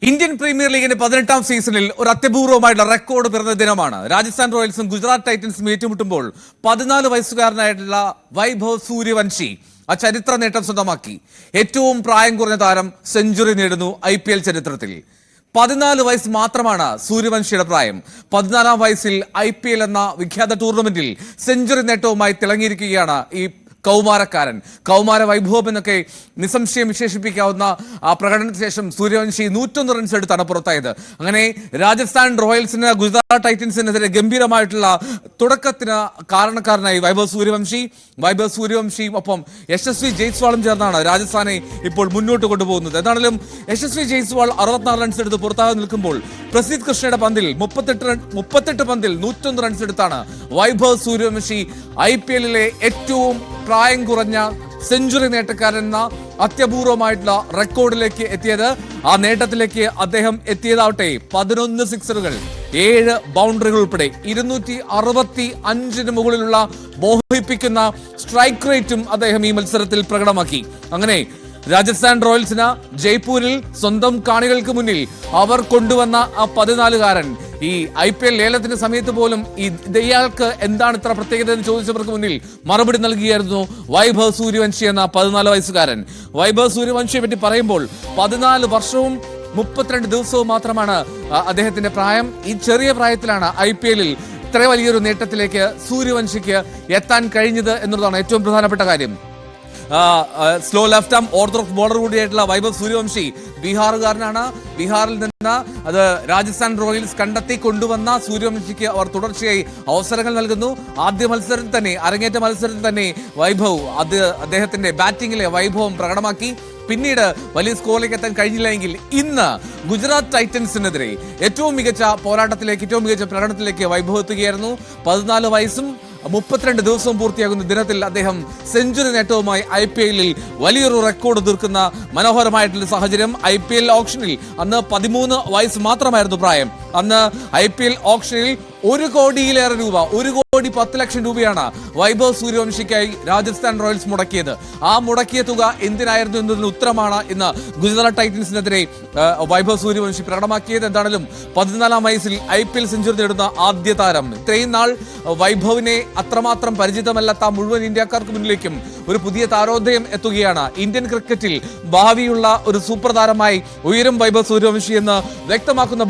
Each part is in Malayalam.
ഇന്ത്യൻ പ്രീമിയർ ലീഗിന്റെ 18ാം സീസണിൽ ഒരു അത്യപൂർവമായിട്ടുള്ള റെക്കോർഡ് പിറന്ന ദിനമാണ്. രാജസ്ഥാൻ റോയൽസും ഗുജറാത്ത് ടൈറ്റൻസും ഏറ്റുമുട്ടുമ്പോൾ 14 വയസ്സുകാരനായിട്ടുള്ള വൈഭവ് സൂര്യവംശി ആ ചരിത്ര നേട്ടം സ്വന്തമാക്കി. ഏറ്റവും പ്രായം കുറഞ്ഞ താരം സെഞ്ചുറി നേടുന്നു IPL ചരിത്രത്തിൽ. 14 വയസ്സ് മാത്രമാണ് സൂര്യവംശിയുടെ പ്രായം. 14ാം വയസ്സിൽ IPL എന്ന വിഖ്യാത ടൂർണമെന്റിൽ സെഞ്ചുറി നേട്ടവുമായി തിളങ്ങിയിരിക്കുകയാണ് ഈ കൗമാരക്കാരൻ. കൗമാര വൈഭവം എന്നൊക്കെ നിസ്സംശയം വിശേഷിപ്പിക്കാവുന്ന ആ പ്രകടനത്തിന് ശേഷം സൂര്യവംശി 101 റൺസ് എടുത്താണ് പുറത്തായത്. അങ്ങനെ രാജസ്ഥാൻ റോയൽസിന് ഗുജറാത്ത് ടൈറ്റൻസിനെതിരെ ഗംഭീരമായിട്ടുള്ള തുടക്കത്തിന് കാരണക്കാരനായി വൈഭവ് സൂര്യവംശിയും ഒപ്പം യശസ്വി ജയ്സ്വാളും ചേർന്നാണ് രാജസ്ഥാനെ ഇപ്പോൾ മുന്നോട്ട് കൊണ്ടുപോകുന്നത്. എന്നാണെങ്കിലും യശസ്വി ജയ്സ്വാൾ 64 റൺസ് എടുത്ത് പുറത്താകാൻ നിൽക്കുമ്പോൾ പ്രസിദ്ധ് കൃഷ്ണയുടെ പന്തിൽ 38 പന്തിൽ 101 റൺസ് എടുത്താണ് വൈഭവ് സൂര്യവംശി IPL-ലെ ഏറ്റവും പ്രായം കുറഞ്ഞ സെഞ്ചുറി നേട്ടക്കാരെന്ന അത്യപൂർവമായിട്ടുള്ള റെക്കോർഡിലേക്ക് എത്തിയത്. ആ നേട്ടത്തിലേക്ക് അദ്ദേഹം എത്തിയതാവട്ടെ 11 സിക്സറുകൾ, 7 ബൗണ്ടറികൾ ഉൾപ്പെടെ 265 മുകളിലുള്ള മോഹിപ്പിക്കുന്ന സ്ട്രൈക്ക് റേറ്റും അദ്ദേഹം ഈ മത്സരത്തിൽ പ്രകടമാക്കി. അങ്ങനെ രാജസ്ഥാൻ റോയൽസിന് ജയ്പൂരിൽ സ്വന്തം കാണികൾക്ക് മുന്നിൽ അവർ കൊണ്ടുവന്ന ആ 14-കാരൻ ഈ IPL ലേലത്തിന്റെ സമയത്ത് പോലും ഇയാൾക്ക് എന്താണ് ഇത്ര പ്രത്യേകത എന്ന് ചോദിച്ചവർക്ക് മുന്നിൽ മറുപടി നൽകിയായിരുന്നു വൈഭവ് സൂര്യവംശി എന്ന 14 വയസ്സുകാരൻ. വൈഭവ് സൂര്യവംശിയെ പറ്റി പറയുമ്പോൾ 14 വർഷവും 32 ദിവസവും മാത്രമാണ് അദ്ദേഹത്തിന്റെ പ്രായം. ഈ ചെറിയ പ്രായത്തിലാണ് IPL-ൽ ഇത്ര വലിയൊരു നേട്ടത്തിലേക്ക് സൂര്യവംശിക്ക് എത്താൻ കഴിഞ്ഞത് എന്നുള്ളതാണ് ഏറ്റവും പ്രധാനപ്പെട്ട കാര്യം. Slow left arm orthodox bowler കൂടിയായിട്ടുള്ള വൈഭവ് സൂര്യവംശി ബീഹാറുകാരനാണ്. ബീഹാറിൽ നിന്ന് അത് രാജസ്ഥാൻ റോയൽസ് കണ്ടെത്തി കൊണ്ടുവന്ന സൂര്യവംശിക്ക് അവർ തുടർച്ചയായി അവസരങ്ങൾ നൽകുന്നു. ആദ്യ മത്സരത്തിൽ തന്നെ, അരങ്ങേറ്റ മത്സരത്തിൽ തന്നെ വൈഭവ് അദ്ദേഹത്തിന്റെ ബാറ്റിംഗിലെ വൈഭവം പ്രകടമാക്കി. പിന്നീട് വലിയ സ്കോറിലേക്ക് എത്താൻ കഴിഞ്ഞില്ലെങ്കിൽ ഇന്ന് ഗുജറാത്ത് ടൈറ്റൻസിനെതിരെ ഏറ്റവും മികച്ച പോരാട്ടത്തിലേക്ക്, ഏറ്റവും മികച്ച പ്രകടനത്തിലേക്ക് വൈഭവ് എത്തുകയായിരുന്നു. 14 വയസ്സും 32 ദിവസവും പൂർത്തിയാകുന്ന ദിനത്തിൽ അദ്ദേഹം സെഞ്ചുറി നേട്ടവുമായി IPL-ൽ വലിയൊരു റെക്കോർഡ് തീർക്കുന്ന മനോഹരമായിട്ടുള്ള സാഹചര്യം. IPL ഓപ്ഷനിൽ അന്ന് 13 വയസ്സ് മാത്രമായിരുന്നു പ്രായം. അന്ന് IPL ഓപ്ഷനിൽ 1 കോടിയിലേറെ രൂപ, 1,10,00,000 രൂപയാണ് വൈഭവ് സൂര്യവംശിക്കായി രാജസ്ഥാൻ റോയൽസ് മുടക്കിയത്. ആ മുടക്കിയ തുക എന്തിനായിരുന്നു എന്നതിന് ഉത്തരമാണ് ഇന്ന് ഗുജറാത്ത് ടൈറ്റൻസിനെതിരെ വൈഭവ് സൂര്യവംശി പ്രകടമാക്കിയത്. എന്താണെങ്കിലും 14ാം വയസ്സിൽ IPL സെഞ്ചുറി നേടുന്ന ആദ്യ താരം. ഇത്രയും നാൾ വൈഭവിനെ അത്രമാത്രം പരിചിതമല്ലാത്ത മുഴുവൻ ഇന്ത്യക്കാർക്ക് മുന്നിലേക്കും ഒരു പുതിയ താരോദയം എത്തുകയാണ്. ഇന്ത്യൻ ക്രിക്കറ്റിൽ ഭാവിയുള്ള ഒരു സൂപ്പർ താരമായി ഉയരും വൈഭവ് സൂര്യവംശി എന്ന് വ്യക്തമാക്കുന്ന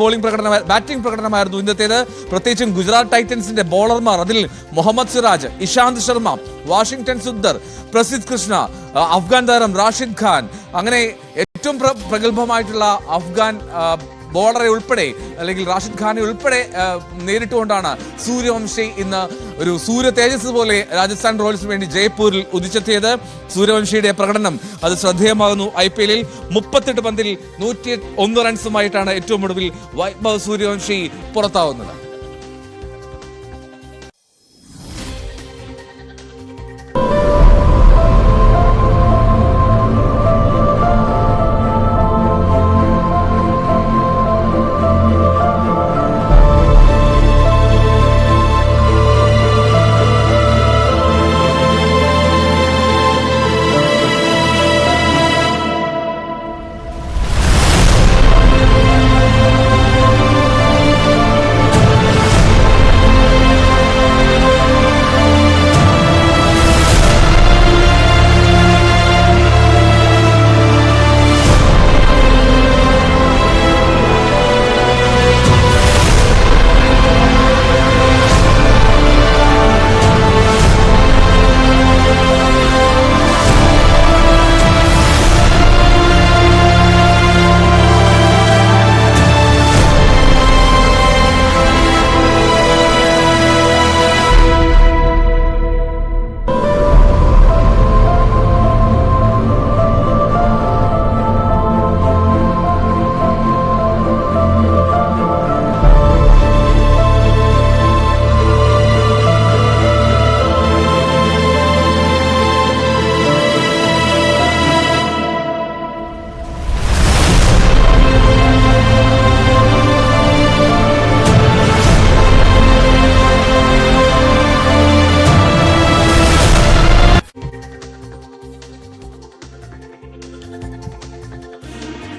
ബാറ്റിംഗ് പ്രകടനമായിരുന്നു ഇന്നത്തേത്. പ്രത്യേകിച്ചും ഗുജറാത്ത് ടൈറ്റൻസിന്റെ ബോളർമാർ, അതിൽ മുഹമ്മദ് സിറാജ്, ഇഷാന്ത് ശർമ്മ, വാഷിംഗ്ടൺ സുന്ദർ, പ്രസിദ്ധ് കൃഷ്ണ, അഫ്ഗാൻ താരം റാഷിദ് ഖാൻ, അങ്ങനെ ഏറ്റവും പ്രഗത്ഭമായിട്ടുള്ള അഫ്ഗാൻ ബോളറെ ഉൾപ്പെടെ, അല്ലെങ്കിൽ റാഷിദ് ഖാനെ ഉൾപ്പെടെ നേരിട്ടുകൊണ്ടാണ് സൂര്യവംശി ഇന്ന് ഒരു സൂര്യ തേജസ് പോലെ രാജസ്ഥാൻ റോയൽസിന് വേണ്ടി ജയ്പൂരിൽ ഉദിച്ചെത്തിയത്. സൂര്യവംശിയുടെ പ്രകടനം അത് ശ്രദ്ധേയമാകുന്നു. IPL-ൽ 38 പന്തിൽ 101 റൺസുമായിട്ടാണ് ഏറ്റവും ഒടുവിൽ വൈഭവ് സൂര്യവംശി പുറത്താവുന്നത്.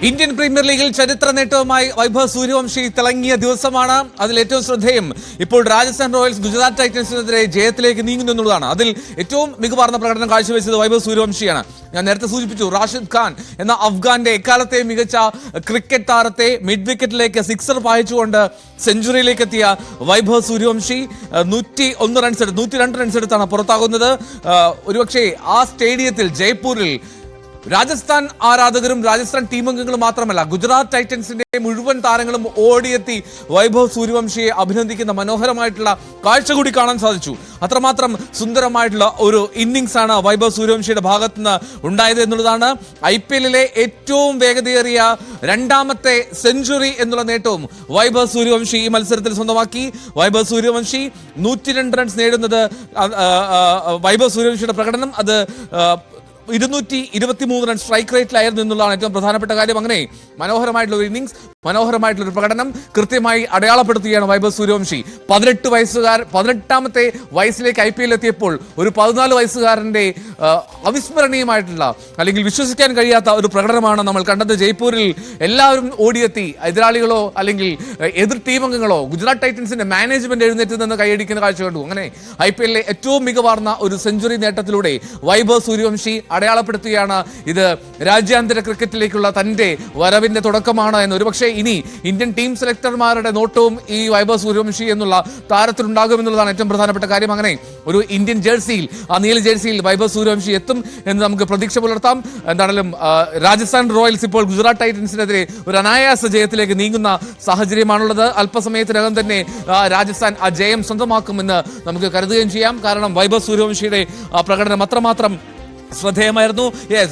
ഇന്ത്യൻ പ്രീമിയർ ലീഗിൽ ചരിത്ര നേട്ടവുമായി വൈഭവ് സൂര്യവംശി തിളങ്ങിയ ദിവസമാണ്. അതിൽ ഏറ്റവും ശ്രദ്ധേയം ഇപ്പോൾ രാജസ്ഥാൻ റോയൽസ് ഗുജറാത്ത് ടൈറ്റൻസിനെതിരെ ജയത്തിലേക്ക് നീങ്ങുന്നു എന്നുള്ളതാണ്. അതിൽ ഏറ്റവും മികവാർന്ന പ്രകടനം കാഴ്ചവെച്ചത് വൈഭവ് സൂര്യവംശിയാണ്. ഞാൻ നേരത്തെ സൂചിപ്പിച്ചു, റാഷിദ് ഖാൻ എന്ന അഫ്ഗാന്റെ എക്കാലത്തെ മികച്ച ക്രിക്കറ്റ് താരത്തെ മിഡ് വിക്കറ്റിലേക്ക് സിക്സർ പായിച്ചുകൊണ്ട് സെഞ്ചുറിയിലേക്ക് എത്തിയ വൈഭവ് സൂര്യവംശി 102 റൺസ് എടുത്താണ് പുറത്താകുന്നത്. ഒരുപക്ഷെ ആ സ്റ്റേഡിയത്തിൽ ജയ്പൂരിൽ രാജസ്ഥാൻ ആരാധകരും രാജസ്ഥാൻ ടീമംഗങ്ങളും മാത്രമല്ല, ഗുജറാത്ത് ടൈറ്റൻസിന്റെ മുഴുവൻ താരങ്ങളും ഓടിയെത്തി വൈഭവ് സൂര്യവംശിയെ അഭിനന്ദിക്കുന്ന മനോഹരമായിട്ടുള്ള കാഴ്ച കൂടി കാണാൻ സാധിച്ചു. അത്രമാത്രം സുന്ദരമായിട്ടുള്ള ഒരു ഇന്നിംഗ്സ് ആണ് വൈഭവ് സൂര്യവംശിയുടെ ഭാഗത്തുനിന്ന് ഉണ്ടായത് എന്നുള്ളതാണ്. IPL-ലെ ഏറ്റവും വേഗതയേറിയ രണ്ടാമത്തെ സെഞ്ചുറി എന്നുള്ള നേട്ടവും വൈഭവ് സൂര്യവംശി ഈ മത്സരത്തിൽ സ്വന്തമാക്കി. വൈഭവ് സൂര്യവംശി 102 റൺസ് നേടുന്നത്, വൈഭവ് സൂര്യവംശിയുടെ പ്രകടനം അത് 223 റൺ സ്ട്രൈക്ക് റേറ്റിലായിരുന്നു എന്നുള്ളതാണ് ഏറ്റവും പ്രധാനപ്പെട്ട കാര്യം. അങ്ങനെ മനോഹരമായിട്ടുള്ള ഒരു ഇന്നിംഗ്സ്, മനോഹരമായിട്ടുള്ള ഒരു പ്രകടനം കൃത്യമായി അടയാളപ്പെടുത്തുകയാണ് വൈഭവ് സൂര്യവംശി. 18ാമത്തെ വയസ്സിലേക്ക് IPL എത്തിയപ്പോൾ ഒരു 14 വയസ്സുകാരന്റെ അവിസ്മരണീയമായിട്ടുള്ള, അല്ലെങ്കിൽ വിശ്വസിക്കാൻ കഴിയാത്ത ഒരു പ്രകടനമാണ് നമ്മൾ കണ്ടത്. ജയ്പൂരിൽ എല്ലാവരും ഓടിയെത്തി, എതിരാളികളോ അല്ലെങ്കിൽ എതിർ ടീമംഗങ്ങളോ ഗുജറാത്ത് ടൈറ്റൻസിന്റെ മാനേജ്മെന്റ് എഴുന്നേറ്റ് നിന്ന് കൈയടിക്കുന്ന കാഴ്ച കണ്ടു. അങ്ങനെ IPL-ലെ ഏറ്റവും മികവാർന്ന ഒരു സെഞ്ചുറി നേട്ടത്തിലൂടെ വൈഭവ് സൂര്യവംശി അടയാളപ്പെടുത്തുകയാണ് ഇത് രാജ്യാന്തര ക്രിക്കറ്റിലേക്കുള്ള തന്റെ വരവിന്റെ തുടക്കമാണ് എന്ന്. ഒരുപക്ഷെ ഇനി ഇന്ത്യൻ ടീം സെലക്ടർമാരുടെ നോട്ടവും ഈ വൈഭവ് സൂര്യവംശി എന്നുള്ള താരത്തിലുണ്ടാകുമെന്നുള്ളതാണ് ഏറ്റവും പ്രധാനപ്പെട്ട കാര്യം. അങ്ങനെ ഒരു ഇന്ത്യൻ ജേഴ്സിയിൽ, ആ നീല ജേഴ്സിയിൽ വൈഭവ് സൂര്യവംശി എത്തും എന്ന് നമുക്ക് പ്രതീക്ഷ പുലർത്താം. എന്താണെങ്കിലും രാജസ്ഥാൻ റോയൽസ് ഇപ്പോൾ ഗുജറാത്ത് ടൈറ്റൻസിനെതിരെ ഒരു അനായാസ ജയത്തിലേക്ക് നീങ്ങുന്ന സാഹചര്യമാണുള്ളത്. അല്പസമയത്തിനകം തന്നെ രാജസ്ഥാൻ ആ ജയം സ്വന്തമാക്കുമെന്ന് നമുക്ക് കരുതുകയും ചെയ്യാം. കാരണം വൈഭവ് സൂര്യവംശിയുടെ പ്രകടനം അത്രമാത്രം ശ്രദ്ധേയമായിരുന്നു.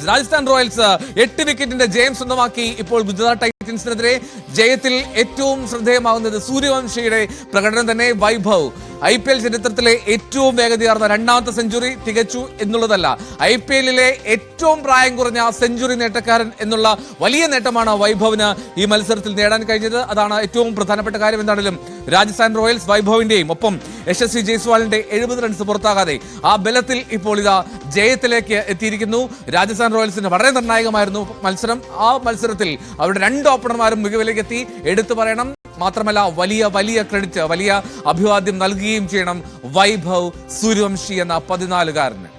രാജസ്ഥാൻ റോയൽസ് 8 വിക്കറ്റിന്റെ ജയം സ്വന്തമാക്കി. ഇപ്പോൾ ഗുജറാത്ത് ടൈറ്റൻസിനെതിരെ ജയത്തിൽ ഏറ്റവും ശ്രദ്ധേയമാകുന്നത് സൂര്യവംശിയുടെ പ്രകടനം തന്നെ. വൈഭവ് IPL ചരിത്രത്തിലെ ഏറ്റവും വേഗതയാർന്ന രണ്ടാമത്തെ സെഞ്ചുറി തികച്ചു എന്നുള്ളതല്ല, IPL-ലെ ഏറ്റവും പ്രായം കുറഞ്ഞ സെഞ്ചുറി നേട്ടക്കാരൻ എന്നുള്ള വലിയ നേട്ടമാണ് വൈഭവിന് ഈ മത്സരത്തിൽ നേടാൻ കഴിഞ്ഞത്. അതാണ് ഏറ്റവും പ്രധാനപ്പെട്ട കാര്യം. എന്താണെങ്കിലും രാജസ്ഥാൻ റോയൽസ് വൈഭവിന്റെയും ഒപ്പം യശസ്വി ജയ്സ്വാളിന്റെ 70 റൺസ് പുറത്താകാതെ ആ ബലത്തിൽ ഇപ്പോൾ ഇതാ ജയത്തിലേക്ക് എത്തിയിരിക്കുന്നു. രാജസ്ഥാൻ റോയൽസിന് വളരെ നിർണായകമായിരുന്നു മത്സരം. ആ മത്സരത്തിൽ അവരുടെ 2 ഓപ്പണർമാരും മികവിലേക്ക് എത്തി, എടുത്തു പറയണം. മാത്രമല്ല വലിയ വലിയ ക്രെഡിറ്റ്, വലിയ അഭിവാദ്യം നൽകുകയും ചെയ്യണം വൈഭവ് സൂര്യവംശി എന്ന 14-കാരന്.